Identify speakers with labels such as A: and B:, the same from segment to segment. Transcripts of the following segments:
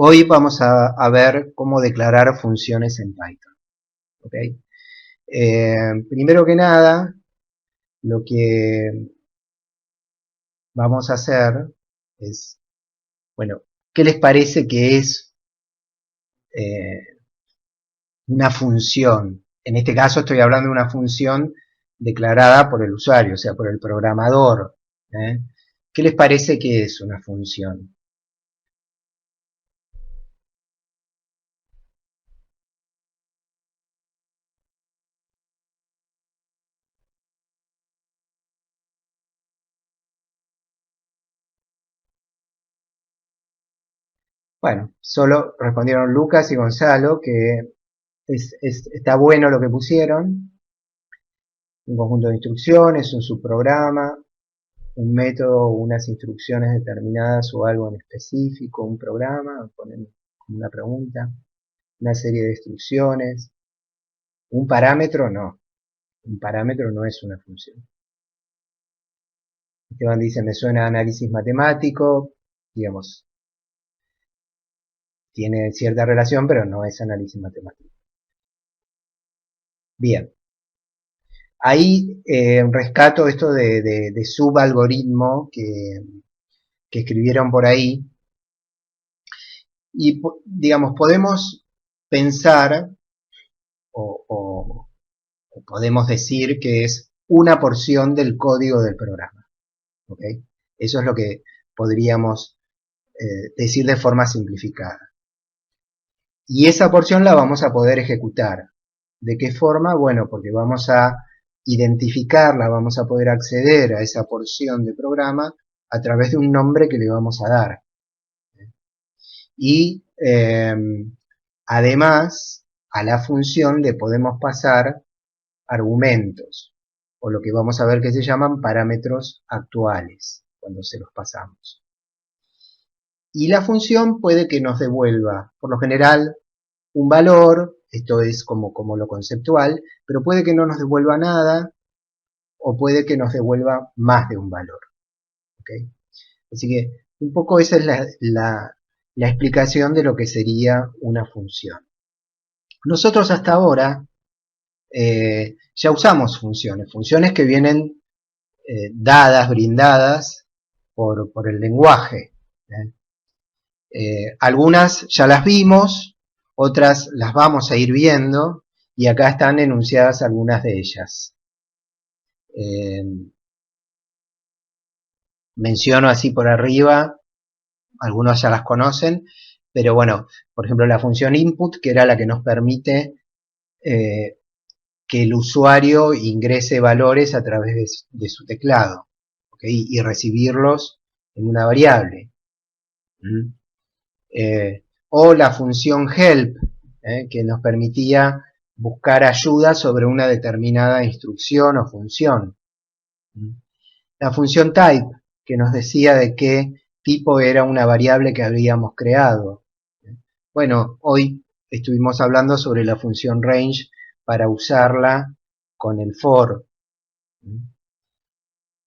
A: Hoy vamos a ver cómo declarar funciones en Python. ¿Okay? Primero que nada, lo que vamos a hacer es, bueno, ¿qué les parece que es eh, una función? En este caso estoy hablando de una función declarada por el usuario, o sea, por el programador. ¿Eh? ¿Qué les parece que es una función? Bueno, solo respondieron Lucas y Gonzalo que está bueno lo que pusieron. Un conjunto de instrucciones, un subprograma, un método, unas instrucciones determinadas o algo en específico, un programa, ponen una pregunta, una serie de instrucciones. Un parámetro no, un parámetro no es una función. Esteban dice, me suena a análisis matemático, digamos, tiene cierta relación, pero no es análisis matemático. Bien, ahí rescato esto de subalgoritmo que escribieron por ahí, y digamos, podemos pensar o, o podemos decir que es una porción del código del programa. ¿Okay? Eso es lo que podríamos decir de forma simplificada. Y esa porción la vamos a poder ejecutar. ¿De qué forma? Bueno, porque vamos a identificarla, vamos a poder acceder a esa porción de programa a través de un nombre que le vamos a dar. Y además, a la función le podemos pasar argumentos, o lo que vamos a ver que se llaman parámetros actuales, cuando se los pasamos. Y la función puede que nos devuelva, por lo general, un valor, esto es como lo conceptual, pero puede que no nos devuelva nada, o puede que nos devuelva más de un valor. ¿Okay? Así que un poco esa es la explicación de lo que sería una función. Nosotros hasta ahora ya usamos funciones, funciones que vienen dadas, brindadas por el lenguaje. Algunas ya las vimos, otras las vamos a ir viendo, y acá están enunciadas algunas de ellas. Eh, Menciono así por arriba, algunos ya las conocen, pero bueno, por ejemplo la función input, que era la que nos permite que el usuario ingrese valores a través de su teclado, ¿okay? Y recibirlos en una variable. ¿Mm? O la función help, que nos permitía buscar ayuda sobre una determinada instrucción o función. ¿Mm? La función type, que nos decía de qué tipo era una variable que habíamos creado. Bueno, hoy estuvimos hablando sobre la función range para usarla con el for.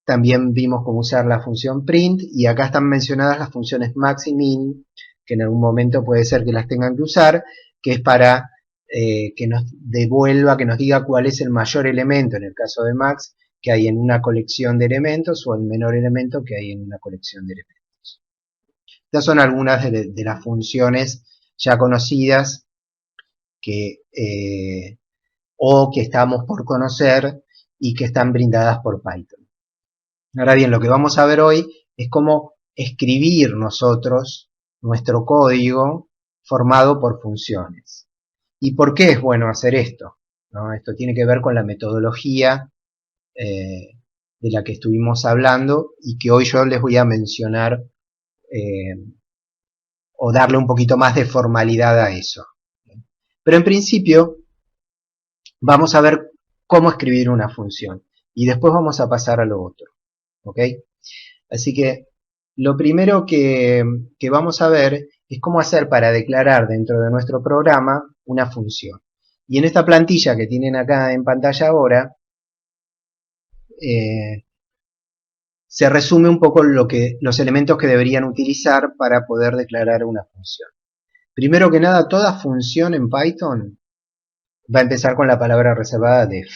A: También vimos cómo usar la función print, y acá están mencionadas las funciones max y min, que en algún momento puede ser que las tengan que usar, que es para que nos devuelva, que nos diga cuál es el mayor elemento, en el caso de max, que hay en una colección de elementos, o el menor elemento que hay en una colección de elementos. Estas son algunas de las funciones ya conocidas que, o que estamos por conocer y que están brindadas por Python. Ahora bien, lo que vamos a ver hoy es cómo escribir nosotros nuestro código formado por funciones. ¿Y por qué es bueno hacer esto? ¿No? Esto tiene que ver con la metodología de la que estuvimos hablando, y que hoy yo les voy a mencionar eh, o darle un poquito más de formalidad a eso. Pero en principio vamos a ver cómo escribir una función, y después vamos a pasar a lo otro. ¿Ok? Así que lo primero que vamos a ver es cómo hacer para declarar dentro de nuestro programa una función. Y en esta plantilla que tienen acá en pantalla ahora, se resume un poco los elementos que deberían utilizar para poder declarar una función. Primero que nada, toda función en Python va a empezar con la palabra reservada def.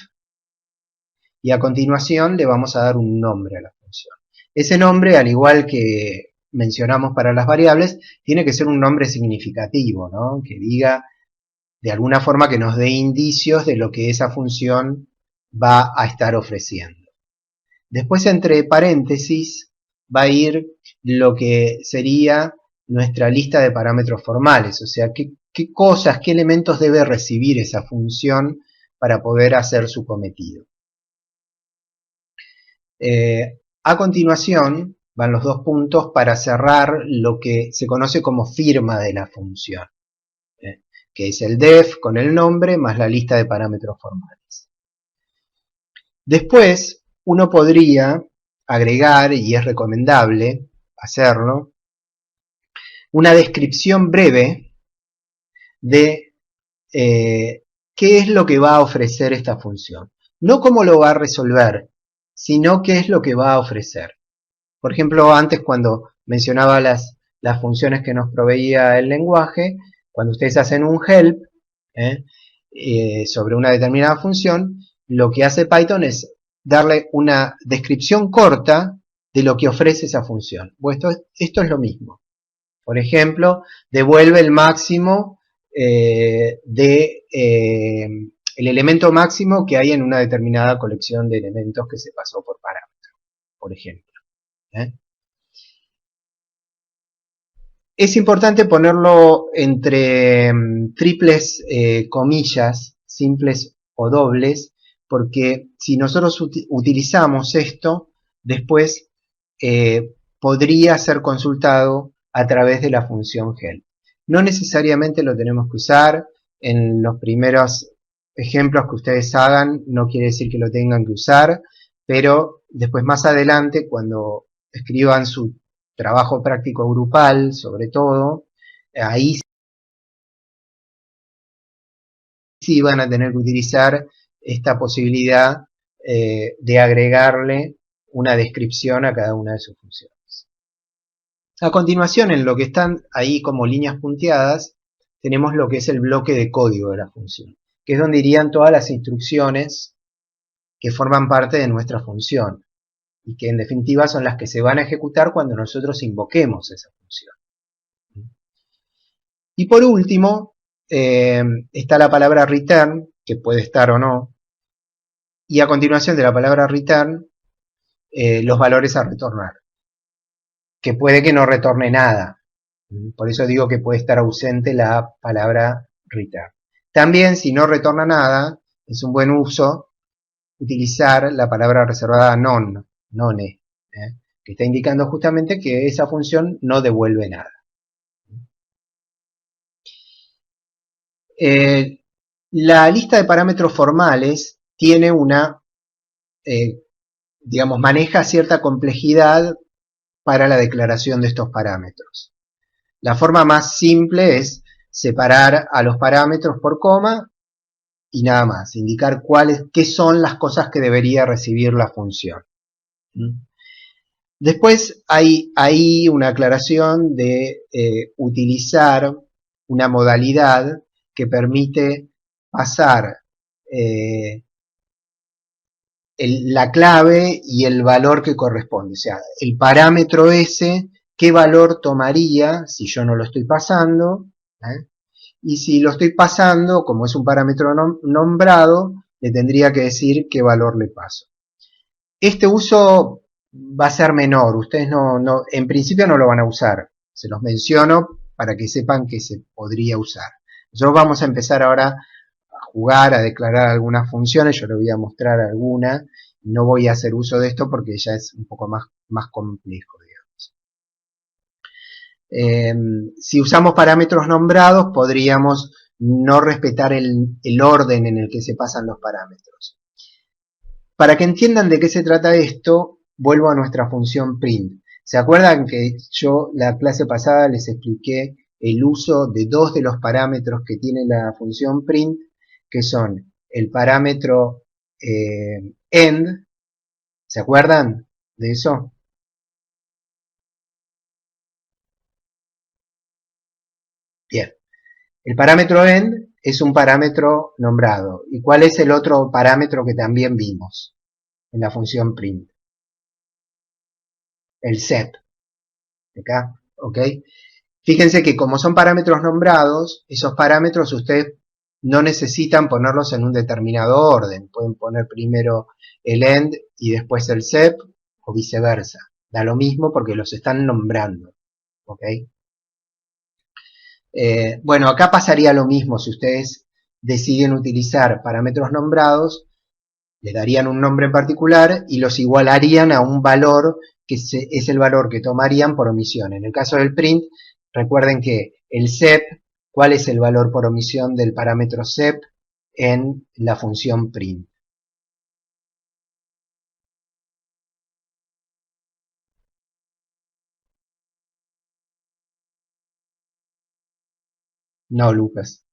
A: Y a continuación le vamos a dar un nombre a la función. Ese nombre, al igual que mencionamos para las variables, tiene que ser un nombre significativo, ¿no? Que diga de alguna forma que nos dé indicios de lo que esa función va a estar ofreciendo. Después, entre paréntesis, va a ir lo que sería nuestra lista de parámetros formales, o sea, qué cosas, qué elementos debe recibir esa función para poder hacer su cometido. A continuación, van los dos puntos para cerrar lo que se conoce como firma de la función, que es el def con el nombre más la lista de parámetros formales. Después, uno podría agregar, y es recomendable hacerlo, una descripción breve de qué es lo que va a ofrecer esta función. No cómo lo va a resolver, sino qué es lo que va a ofrecer. Por ejemplo, antes cuando mencionaba las funciones que nos proveía el lenguaje, cuando ustedes hacen un help sobre una determinada función, lo que hace Python es darle una descripción corta de lo que ofrece esa función. Pues esto es lo mismo. Por ejemplo, devuelve el máximo el elemento máximo que hay en una determinada colección de elementos que se pasó por parámetro, por ejemplo. Es importante ponerlo entre triples comillas, simples o dobles, porque si nosotros utilizamos esto, después podría ser consultado a través de la función help. No necesariamente lo tenemos que usar. En los primeros ejemplos que ustedes hagan, no quiere decir que lo tengan que usar, pero después más adelante, cuando escriban su trabajo práctico grupal, sobre todo, ahí sí van a tener que utilizar esta posibilidad de agregarle una descripción a cada una de sus funciones. A continuación, en lo que están ahí como líneas punteadas, tenemos lo que es el bloque de código de la función, que es donde irían todas las instrucciones que forman parte de nuestra función y que en definitiva son las que se van a ejecutar cuando nosotros invoquemos esa función. Y por último, está la palabra return, que puede estar o no, y a continuación de la palabra return, los valores a retornar, que puede que no retorne nada. Por eso digo que puede estar ausente la palabra return. También, si no retorna nada, es un buen uso utilizar la palabra reservada none, que está indicando justamente que esa función no devuelve nada. La lista de parámetros formales tiene una, digamos, maneja cierta complejidad para la declaración de estos parámetros. La forma más simple es separar a los parámetros por coma y nada más, indicar qué son las cosas que debería recibir la función. Después hay una aclaración de utilizar una modalidad que permite pasar la clave y el valor que corresponde. O sea, el parámetro ese, qué valor tomaría si yo no lo estoy pasando, y si lo estoy pasando, como es un parámetro nombrado, le tendría que decir qué valor le paso. Este uso va a ser menor, ustedes en principio no lo van a usar, se los menciono para que sepan que se podría usar. Nosotros vamos a empezar ahora a jugar, a declarar algunas funciones, yo les voy a mostrar alguna, no voy a hacer uso de esto porque ya es un poco más complejo, digamos. Si usamos parámetros nombrados, podríamos no respetar el orden en el que se pasan los parámetros. Para que entiendan de qué se trata esto, vuelvo a nuestra función print. ¿Se acuerdan que yo la clase pasada les expliqué el uso de dos de los parámetros que tiene la función print, que son el parámetro end? ¿Se acuerdan de eso? Bien. El parámetro end es un parámetro nombrado. ¿Y cuál es el otro parámetro que también vimos en la función print? El sep. Acá, ¿ok? Fíjense que como son parámetros nombrados, esos parámetros ustedes no necesitan ponerlos en un determinado orden. Pueden poner primero el end y después el sep o viceversa. Da lo mismo porque los están nombrando. ¿Ok? Bueno, acá pasaría lo mismo si ustedes deciden utilizar parámetros nombrados, le darían un nombre en particular y los igualarían a un valor que es el valor que tomarían por omisión. En el caso del print, recuerden que el sep, ¿cuál es el valor por omisión del parámetro sep en la función print? No, Lucas.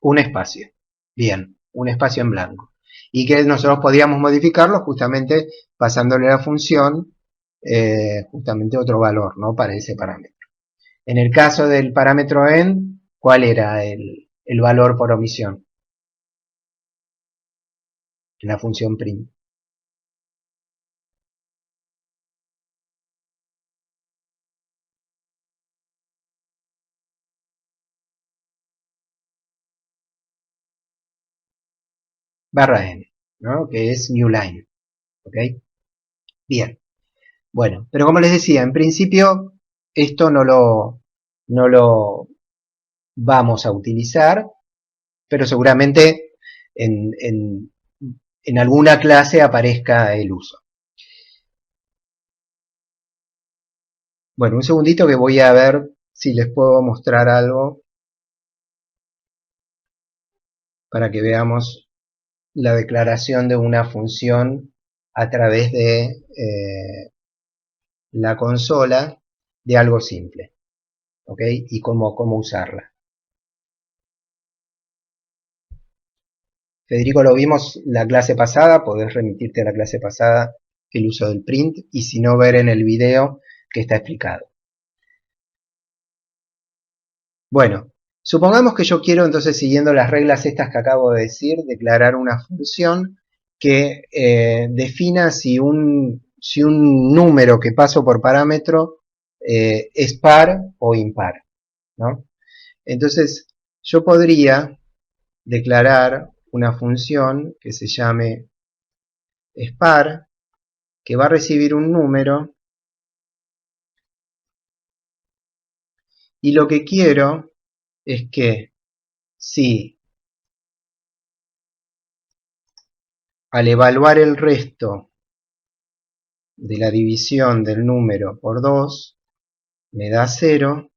A: Un espacio. Bien, un espacio en blanco. Y que nosotros podíamos modificarlo justamente pasándole a la función justamente otro valor, ¿no? Para ese parámetro. En el caso del parámetro end, ¿cuál era el valor por omisión en la función print? Barra n, ¿no? Que es new line. ¿Ok? Bien. Bueno, pero como les decía, en principio esto no lo vamos a utilizar, pero seguramente en alguna clase aparezca el uso. Bueno, un segundito que voy a ver si les puedo mostrar algo para que veamos la declaración de una función a través de la consola de algo simple, ¿ok? Y cómo usarla. Federico, lo vimos la clase pasada, podés remitirte a la clase pasada el uso del print y si no ver en el video que está explicado. Bueno, supongamos que yo quiero entonces, siguiendo las reglas estas que acabo de decir, declarar una función que defina si un número que paso por parámetro es par o impar, ¿no? Entonces, yo podría declarar una función que se llame spar, que va a recibir un número, y lo que quiero es que si al evaluar el resto de la división del número por 2 me da 0,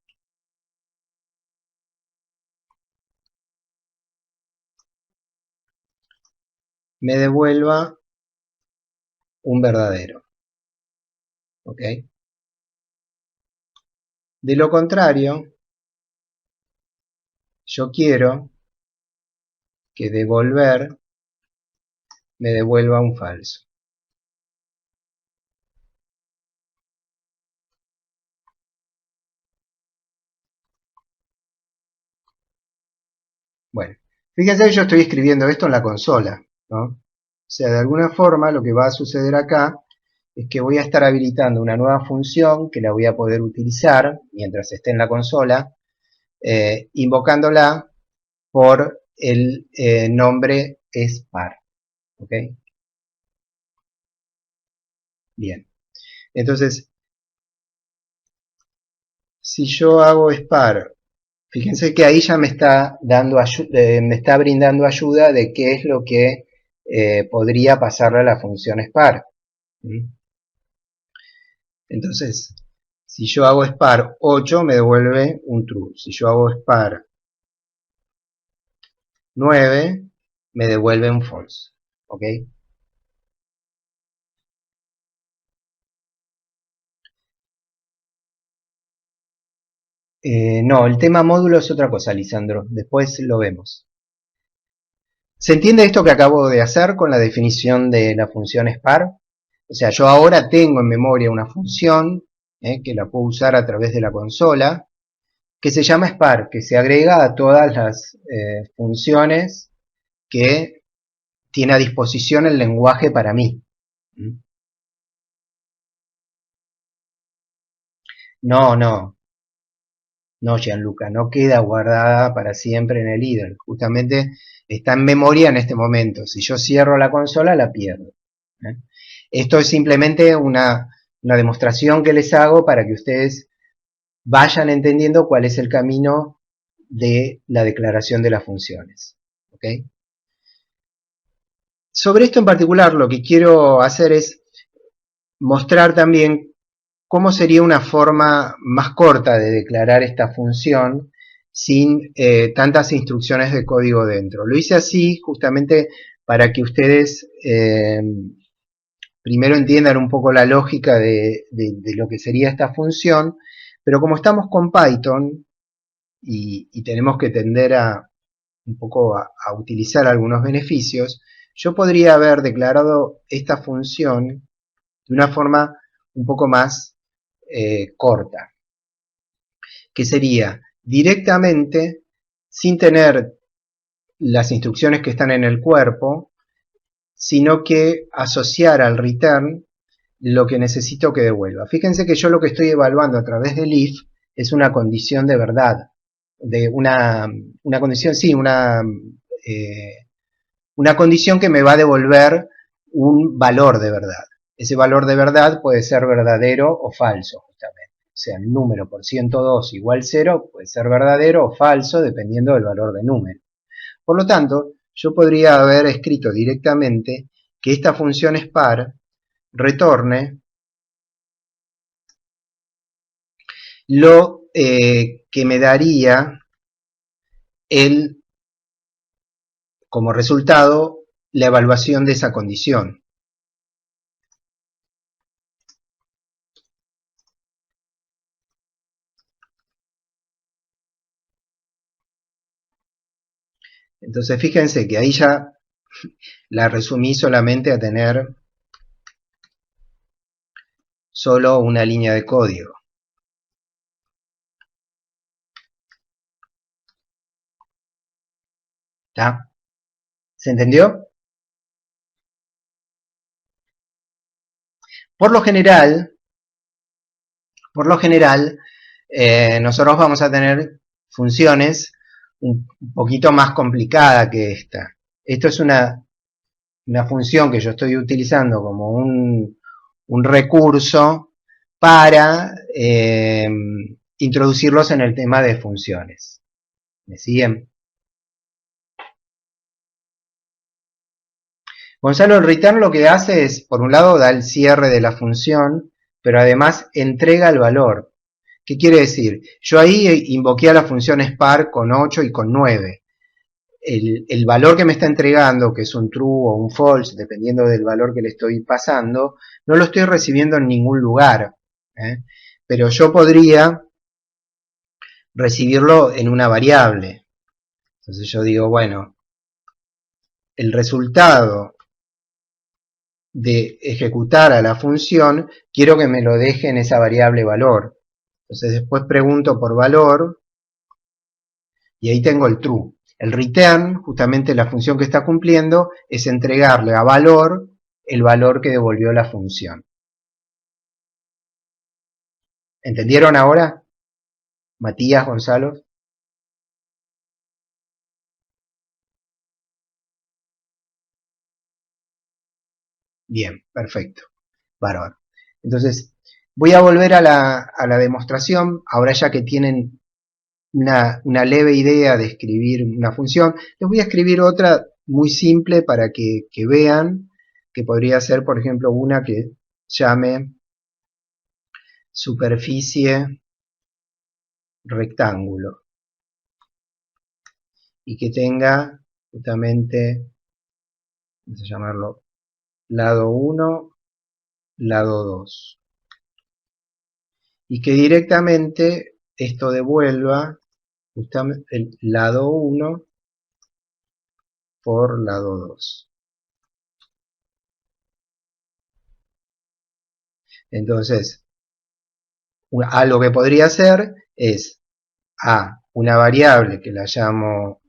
A: me devuelva un verdadero. ¿Ok? De lo contrario, yo quiero que devolver me devuelva un falso. Bueno, fíjense que yo estoy escribiendo esto en la consola, ¿no? O sea, de alguna forma lo que va a suceder acá es que voy a estar habilitando una nueva función que la voy a poder utilizar mientras esté en la consola, invocándola por el nombre spar. ¿Ok? Bien. Entonces, si yo hago spar, fíjense que ahí ya me está me está brindando ayuda de qué es lo que podría pasarle a la función spar. ¿Mm? Entonces, si yo hago spar 8 me devuelve un true. Si yo hago spar 9 me devuelve un false. ¿Ok? No, el tema módulo es otra cosa, Lisandro. Después lo vemos. ¿Se entiende esto que acabo de hacer con la definición de la función spar? O sea, yo ahora tengo en memoria una función que la puedo usar a través de la consola, que se llama spar, que se agrega a todas las funciones que tiene a disposición el lenguaje para mí. No, no, no, Gianluca, no queda guardada para siempre en el IDLE. Justamente está en memoria en este momento. Si yo cierro la consola, la pierdo. ¿eh? Esto es simplemente una demostración que les hago para que ustedes vayan entendiendo cuál es el camino de la declaración de las funciones. ¿Ok? Sobre esto en particular, lo que quiero hacer es mostrar también cómo sería una forma más corta de declarar esta función sin tantas instrucciones de código dentro. Lo hice así justamente para que ustedes primero entiendan un poco la lógica de lo que sería esta función, pero como estamos con Python y tenemos que tender a un poco a utilizar algunos beneficios, yo podría haber declarado esta función de una forma un poco más corta, que sería directamente, sin tener las instrucciones que están en el cuerpo, sino que asociar al return lo que necesito que devuelva. Fíjense que yo lo que estoy evaluando a través del if es una condición de verdad, de una condición, sí, una condición que me va a devolver un valor de verdad. Ese valor de verdad puede ser verdadero o falso, justamente. O sea, el número por 102 igual 0 puede ser verdadero o falso dependiendo del valor de número. Por lo tanto, yo podría haber escrito directamente que esta función spar retorne lo que me daría como resultado la evaluación de esa condición. Entonces fíjense que ahí ya la resumí solamente a tener solo una línea de código. ¿Está? ¿Se entendió? Por lo general, nosotros vamos a tener funciones un poquito más complicadas que esta. Esto es una función que yo estoy utilizando como un recurso para introducirlos en el tema de funciones. ¿Me siguen? Gonzalo, el return lo que hace es, por un lado, da el cierre de la función, pero además entrega el valor. ¿Qué quiere decir? Yo ahí invoqué a la función spar con 8 y con 9. El valor que me está entregando, que es un true o un false, dependiendo del valor que le estoy pasando, no lo estoy recibiendo en ningún lugar. Pero yo podría recibirlo en una variable. Entonces yo digo, bueno, el resultado de ejecutar a la función, quiero que me lo deje en esa variable valor. Entonces después pregunto por valor y ahí tengo el true. El return, justamente la función que está cumpliendo, es entregarle a valor el valor que devolvió la función. ¿Entendieron ahora? Matías, Gonzalo. Bien, perfecto. Bárbaro. Entonces, voy a volver a la demostración, ahora ya que tienen una leve idea de escribir una función. Les voy a escribir otra muy simple para que vean que podría ser, por ejemplo, una que llame superficie rectángulo y que tenga justamente, vamos a llamarlo lado 1, lado 2. Y que directamente esto devuelva justamente el lado 1 por lado 2. Entonces, algo que podría hacer es a una variable que la llamo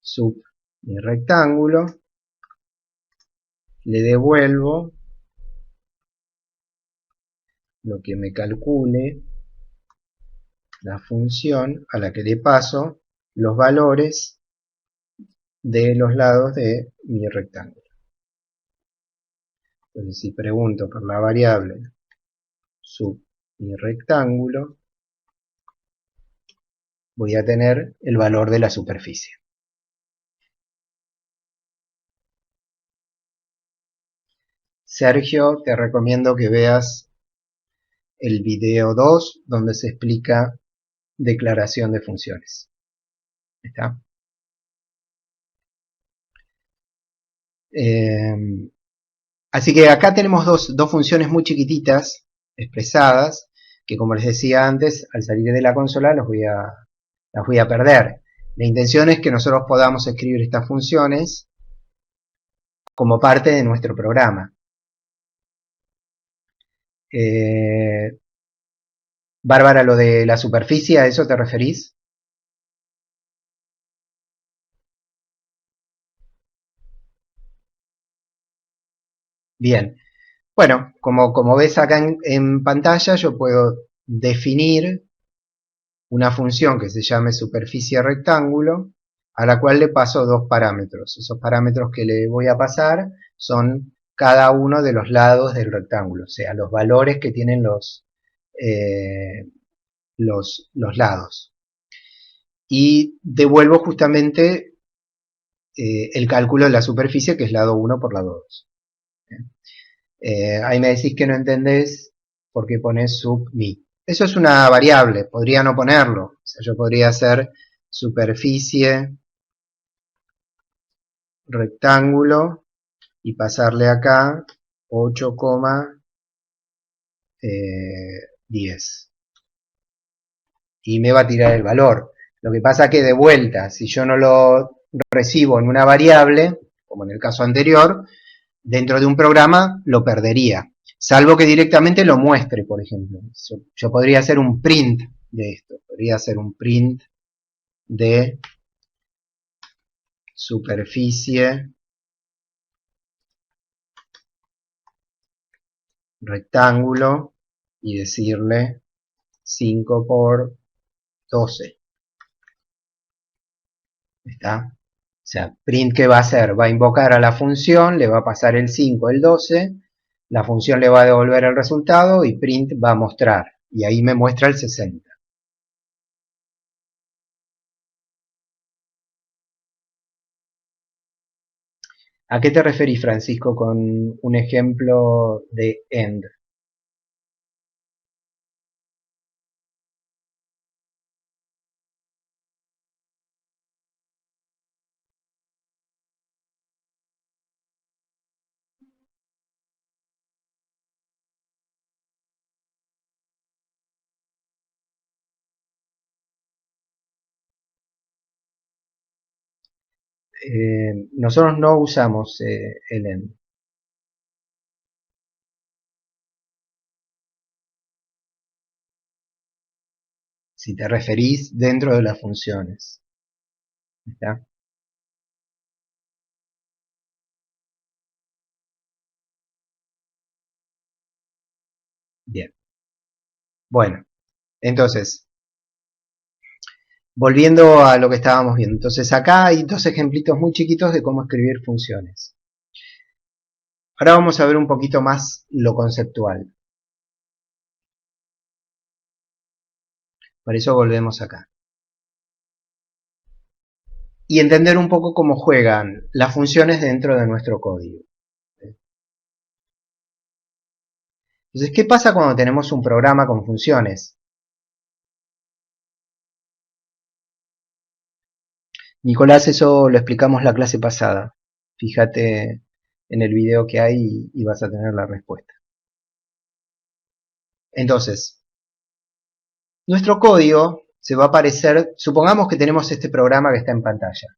A: sub mi rectángulo, le devuelvo lo que me calcule la función a la que le paso los valores de los lados de mi rectángulo. Entonces, si pregunto por la variable sub mi rectángulo, voy a tener el valor de la superficie. Sergio, te recomiendo que veas el video 2, donde se explica declaración de funciones. ¿Está? Así que acá tenemos dos funciones muy chiquititas expresadas, que como les decía antes, al salir de la consola las voy a perder. La intención es que nosotros podamos escribir estas funciones como parte de nuestro programa. Bárbara, lo de la superficie, ¿a eso te referís? Bien. Bueno, como ves acá en pantalla, yo puedo definir una función que se llame superficie rectángulo, a la cual le paso dos parámetros. Esos parámetros que le voy a pasar son cada uno de los lados del rectángulo, o sea, los valores que tienen los lados. Y devuelvo justamente el cálculo de la superficie, que es lado 1 por lado 2. Ahí me decís que no entendés por qué pones sub mi. Eso es una variable, podría no ponerlo. O sea, yo podría hacer superficie rectángulo y pasarle acá 8,10. Y me va a tirar el valor. Lo que pasa que de vuelta, si yo no lo recibo en una variable, como en el caso anterior, dentro de un programa lo perdería. Salvo que directamente lo muestre, por ejemplo. Yo podría hacer un print de esto. Podría hacer un print de superficie rectángulo y decirle 5 por 12. ¿Está? O sea, print, ¿qué va a hacer? Va a invocar a la función, le va a pasar el 5, el 12, la función le va a devolver el resultado y print va a mostrar. Y ahí me muestra el 60. ¿A qué te referís, Francisco, con un ejemplo de end? Nosotros no usamos el end. Si te referís dentro de las funciones. ¿Está? Bien. Bueno, entonces, volviendo a lo que estábamos viendo. Entonces acá hay dos ejemplitos muy chiquitos de cómo escribir funciones. Ahora vamos a ver un poquito más lo conceptual. Por eso volvemos acá. Y entender un poco cómo juegan las funciones dentro de nuestro código. Entonces, ¿qué pasa cuando tenemos un programa con funciones? Nicolás, eso lo explicamos la clase pasada. Fíjate en el video que hay y vas a tener la respuesta. Entonces, nuestro código se va a aparecer, supongamos que tenemos este programa que está en pantalla.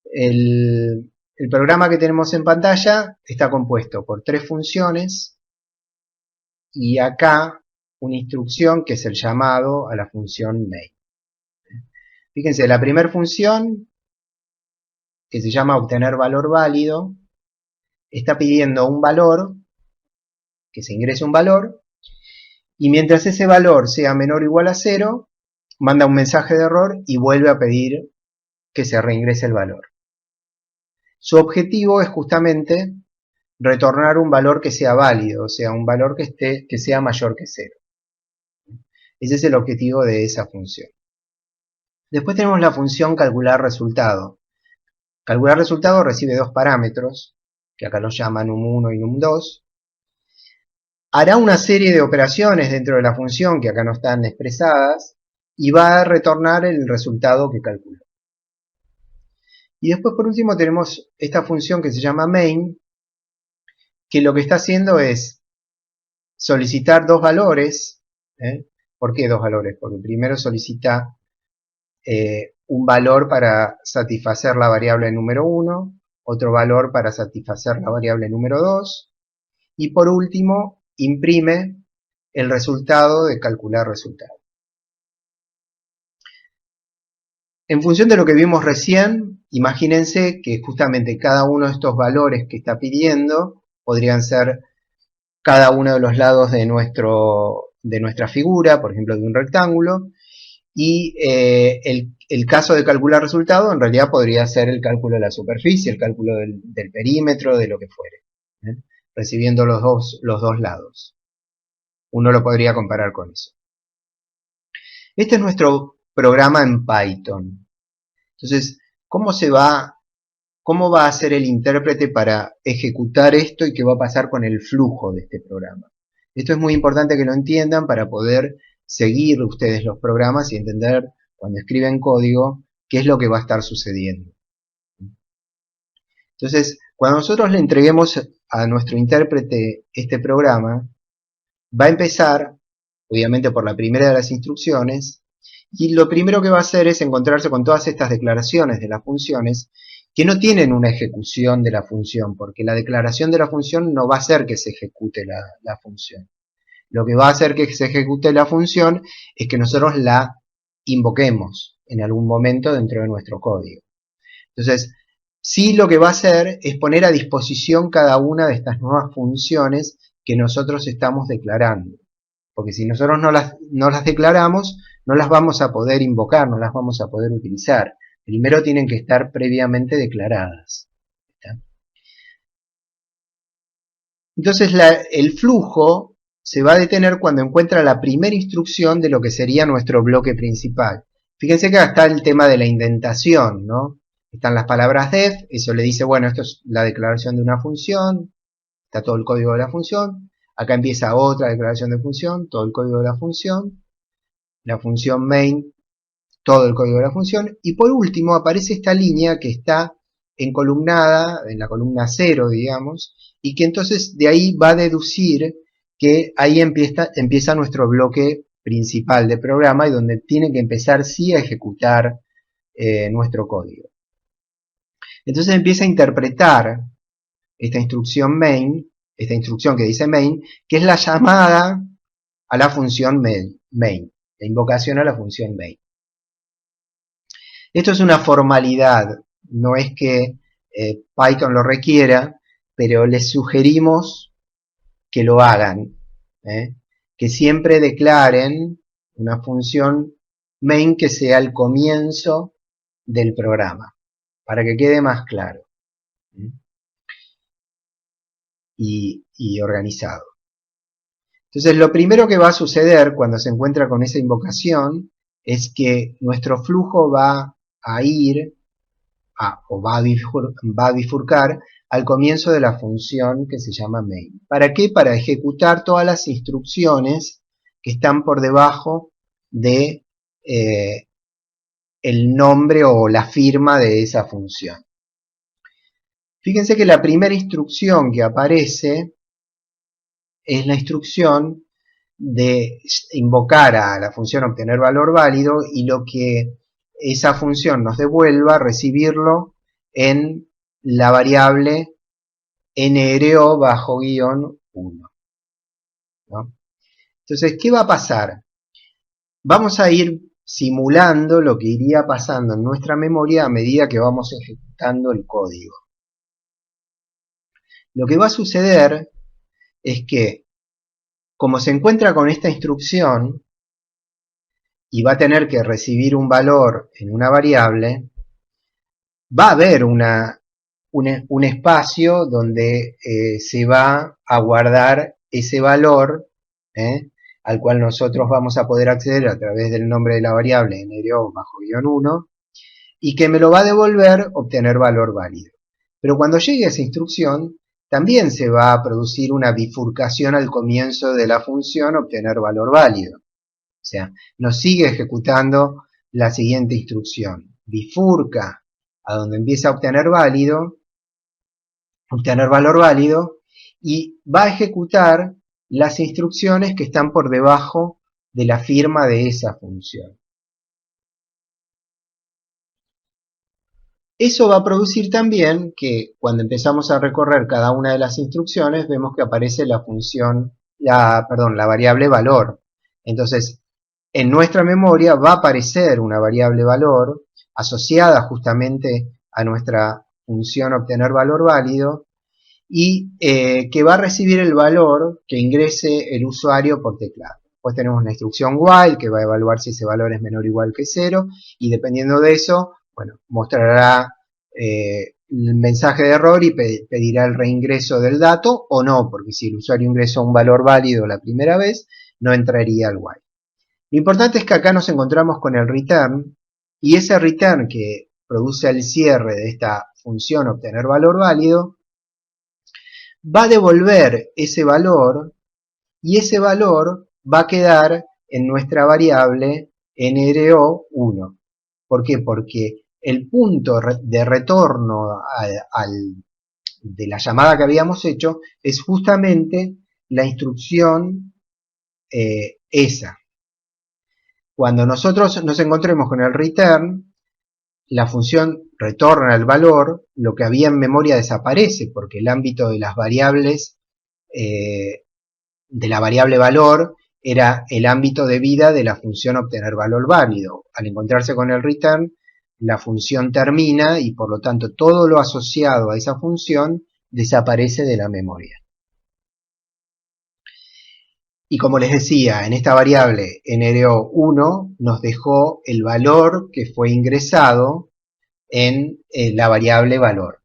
A: El programa que tenemos en pantalla está compuesto por 3 funciones y acá una instrucción que es el llamado a la función main. Fíjense, la primera función, que se llama obtener valor válido, está pidiendo un valor, que se ingrese un valor, y mientras ese valor sea menor o igual a 0, manda un mensaje de error y vuelve a pedir que se reingrese el valor. Su objetivo es justamente retornar un valor que sea válido, o sea, un valor que sea mayor que 0. Ese es el objetivo de esa función. Después tenemos la función calcular resultado. Calcular resultado recibe 2 parámetros, que acá los llaman num1 y num2. Hará una serie de operaciones dentro de la función que acá no están expresadas y va a retornar el resultado que calculó. Y después por último tenemos esta función que se llama main, que lo que está haciendo es solicitar 2 valores. ¿Por qué 2 valores? Porque primero solicita un valor para satisfacer la variable número 1, otro valor para satisfacer la variable número 2, y por último imprime el resultado de calcular resultado. En función de lo que vimos recién, imagínense que justamente cada uno de estos valores que está pidiendo podrían ser cada uno de los lados de nuestra figura, por ejemplo de un rectángulo, y el caso de calcular resultado en realidad podría ser el cálculo de la superficie, el cálculo del perímetro, de lo que fuere, recibiendo los dos lados. Uno lo podría comparar con eso. Este es nuestro programa en Python. Entonces, ¿cómo va a ser el intérprete para ejecutar esto y qué va a pasar con el flujo de este programa? Esto es muy importante que lo entiendan para poder seguir ustedes los programas y entender cuando escriben código qué es lo que va a estar sucediendo. Entonces, cuando nosotros le entreguemos a nuestro intérprete este programa, va a empezar, obviamente por la primera de las instrucciones, y lo primero que va a hacer es encontrarse con todas estas declaraciones de las funciones que no tienen una ejecución de la función, porque la declaración de la función no va a hacer que se ejecute la función. Lo que va a hacer que se ejecute la función es que nosotros la invoquemos en algún momento dentro de nuestro código. Entonces, sí lo que va a hacer es poner a disposición cada una de estas nuevas funciones que nosotros estamos declarando. Porque si nosotros no las declaramos, no las vamos a poder invocar, no las vamos a poder utilizar. Primero tienen que estar previamente declaradas. ¿Está? Entonces el flujo se va a detener cuando encuentra la primera instrucción de lo que sería nuestro bloque principal. Fíjense que acá está el tema de la indentación, ¿no? Están las palabras def, eso le dice, bueno, esto es la declaración de una función, está todo el código de la función. Acá empieza otra declaración de función, todo el código de la función main, todo el código de la función, y por último aparece esta línea que está encolumnada, en la columna 0, digamos, y que entonces de ahí va a deducir que ahí empieza nuestro bloque principal de programa y donde tiene que empezar sí a ejecutar nuestro código. Entonces empieza a interpretar esta instrucción main, esta instrucción que dice main, que es la llamada a la función main, la invocación a la función main. Esto es una formalidad, no es que Python lo requiera, pero les sugerimos que lo hagan, que siempre declaren una función main que sea el comienzo del programa, para que quede más claro y organizado. Entonces lo primero que va a suceder cuando se encuentra con esa invocación es que nuestro flujo va a ir o va a bifurcar al comienzo de la función que se llama main. ¿Para qué? Para ejecutar todas las instrucciones que están por debajo de el nombre o la firma de esa función. Fíjense que la primera instrucción que aparece es la instrucción de invocar a la función obtener valor válido y lo que esa función nos devuelva, recibirlo en la variable NRO bajo guión 1. ¿No? Entonces, ¿qué va a pasar? Vamos a ir simulando lo que iría pasando en nuestra memoria a medida que vamos ejecutando el código. Lo que va a suceder es que, como se encuentra con esta instrucción y va a tener que recibir un valor en una variable, va a haber un espacio donde se va a guardar ese valor, al cual nosotros vamos a poder acceder a través del nombre de la variable NRO bajo guión 1, y que me lo va a devolver obtener valor válido. Pero cuando llegue a esa instrucción, también se va a producir una bifurcación al comienzo de la función obtener valor válido. O sea, nos sigue ejecutando la siguiente instrucción. Bifurca a donde empieza a obtener valor válido, y va a ejecutar las instrucciones que están por debajo de la firma de esa función. Eso va a producir también que cuando empezamos a recorrer cada una de las instrucciones vemos que aparece la variable valor. Entonces, en nuestra memoria va a aparecer una variable valor asociada justamente a nuestra función obtener valor válido y que va a recibir el valor que ingrese el usuario por teclado. Después tenemos la instrucción while que va a evaluar si ese valor es menor o igual que 0 y dependiendo de eso, bueno, mostrará el mensaje de error y pedirá el reingreso del dato o no, porque si el usuario ingresó un valor válido la primera vez, no entraría al while. Lo importante es que acá nos encontramos con el return y ese return que produce el cierre de esta función obtener valor válido va a devolver ese valor y ese valor va a quedar en nuestra variable NRO1. ¿Por qué? Porque el punto de retorno de la llamada que habíamos hecho es justamente la instrucción esa. Cuando nosotros nos encontremos con el return, la función retorna el valor, lo que había en memoria desaparece porque el ámbito de las variables, de la variable valor, era el ámbito de vida de la función obtener valor válido. Al encontrarse con el return, la función termina y por lo tanto todo lo asociado a esa función desaparece de la memoria. Y como les decía, en esta variable NRO1 nos dejó el valor que fue ingresado en la variable valor.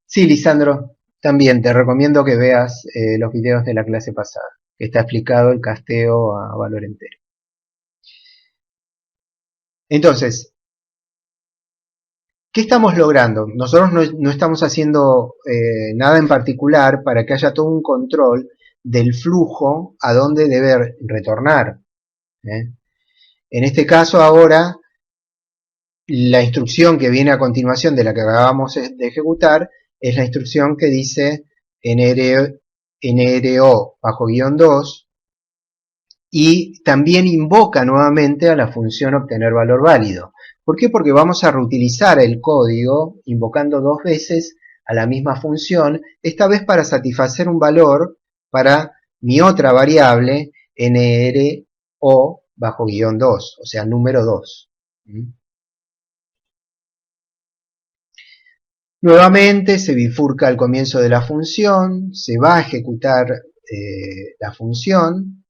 A: Sí, Lisandro, también te recomiendo que veas los videos de la clase pasada, que está explicado el casteo a valor entero. Entonces, ¿qué estamos logrando? Nosotros no estamos haciendo nada en particular para que haya todo un control del flujo a dónde debe retornar. En este caso ahora, la instrucción que viene a continuación de la que acabamos de ejecutar es la instrucción que dice NRO bajo guión 2 y también invoca nuevamente a la función obtener valor válido. ¿Por qué? Porque vamos a reutilizar el código invocando dos veces a la misma función, esta vez para satisfacer un valor para mi otra variable NRO bajo guión 2, o sea, número 2. Nuevamente se bifurca al comienzo de la función, se va a ejecutar la función,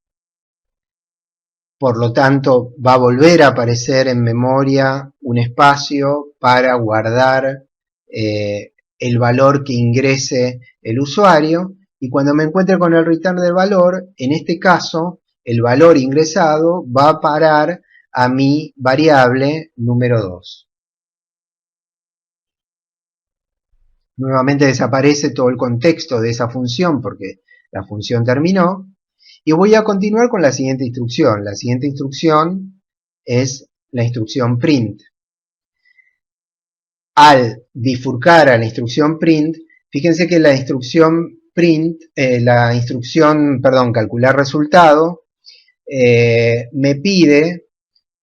A: por lo tanto va a volver a aparecer en memoria un espacio para guardar el valor que ingrese el usuario y cuando me encuentre con el return del valor, en este caso el valor ingresado va a parar a mi variable número 2. Nuevamente desaparece todo el contexto de esa función porque la función terminó. Y voy a continuar con la siguiente instrucción. La siguiente instrucción es la instrucción print. al bifurcar a la instrucción print, fíjense que la instrucción print, perdón, calcular resultado, me pide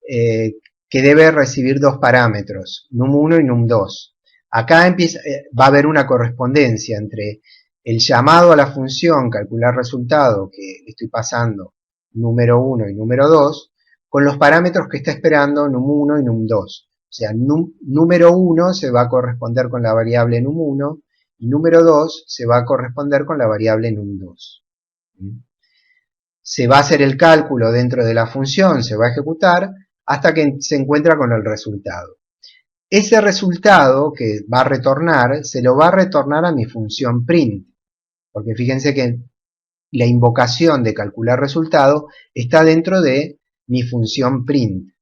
A: que debe recibir dos parámetros, num1 y num2. Acá va a haber una correspondencia entre el llamado a la función calcular resultado que estoy pasando número 1 y número 2 con los parámetros que está esperando num1 y num2. O sea, número 1 se va a corresponder con la variable num1 y número 2 se va a corresponder con la variable num2. Se va a hacer el cálculo dentro de la función, se va a ejecutar hasta que se encuentra con el resultado. Ese resultado que va a retornar, se lo va a retornar a mi función print, porque fíjense que la invocación de calcular resultado está dentro de mi función print.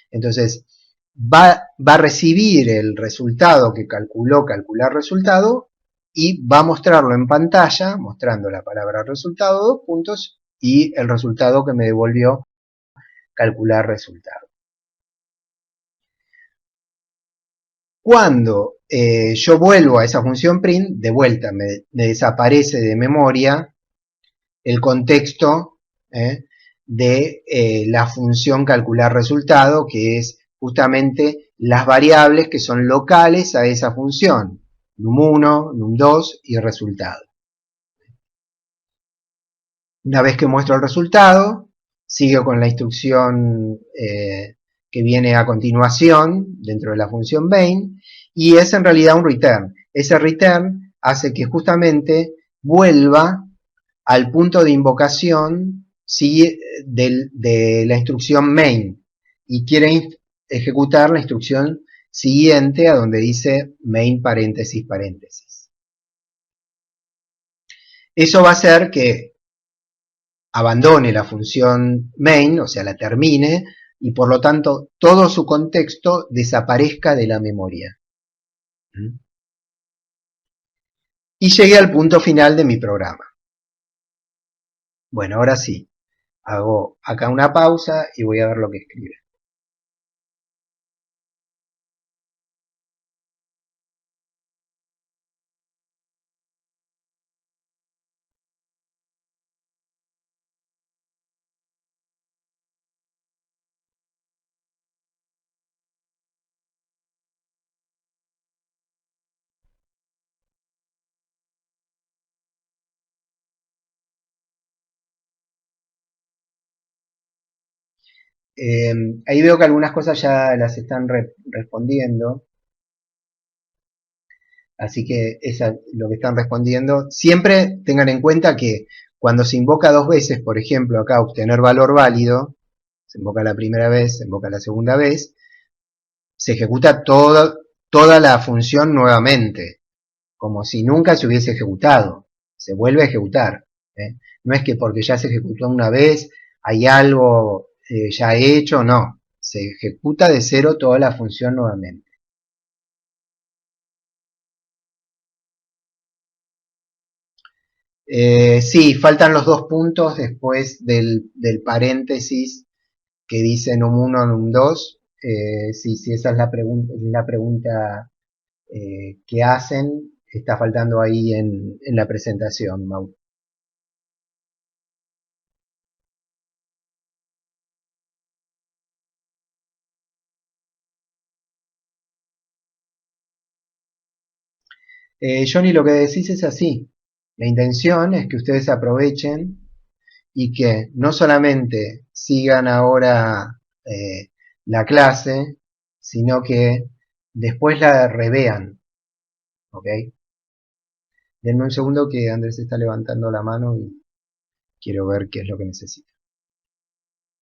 A: Entonces, va a recibir el resultado que calculó calcular resultado y va a mostrarlo en pantalla, mostrando la palabra resultado, dos puntos, y el resultado que me devolvió calcular resultado. Cuando yo vuelvo a esa función print, de vuelta me desaparece de memoria el contexto de la función calcular resultado, que es justamente las variables que son locales a esa función, num1, num2 y resultado. Una vez que muestro el resultado, sigo con la instrucción que viene a continuación dentro de la función main, y es en realidad un return. Ese return hace que justamente vuelva al punto de invocación de la instrucción main y quiere ejecutar la instrucción siguiente a donde dice main paréntesis paréntesis. Eso va a hacer que abandone la función main, o sea, la termine, y por lo tanto todo su contexto desaparezca de la memoria. Y llegué al punto final de mi programa. Bueno, ahora sí, hago acá una pausa y voy a ver lo que escribe. Ahí veo que algunas cosas ya las están respondiendo, así que eso es lo que están respondiendo. Siempre tengan en cuenta que cuando se invoca dos veces, por ejemplo, acá obtener valor válido, se invoca la primera vez, se invoca la segunda vez, se ejecuta toda la función nuevamente, como si nunca se hubiese ejecutado, se vuelve a ejecutar. No es que porque ya se ejecutó una vez, hay algo ya hecho, no, se ejecuta de cero toda la función nuevamente. Sí, faltan los dos puntos después del paréntesis que dice num1, num2. Sí, esa es la pregunta que hacen, está faltando ahí en la presentación, Mau. Johnny, lo que decís es así. La intención es que ustedes aprovechen y que no solamente sigan ahora la clase, sino que después la revean. ¿Ok? Denme un segundo que Andrés está levantando la mano y quiero ver qué es lo que necesita.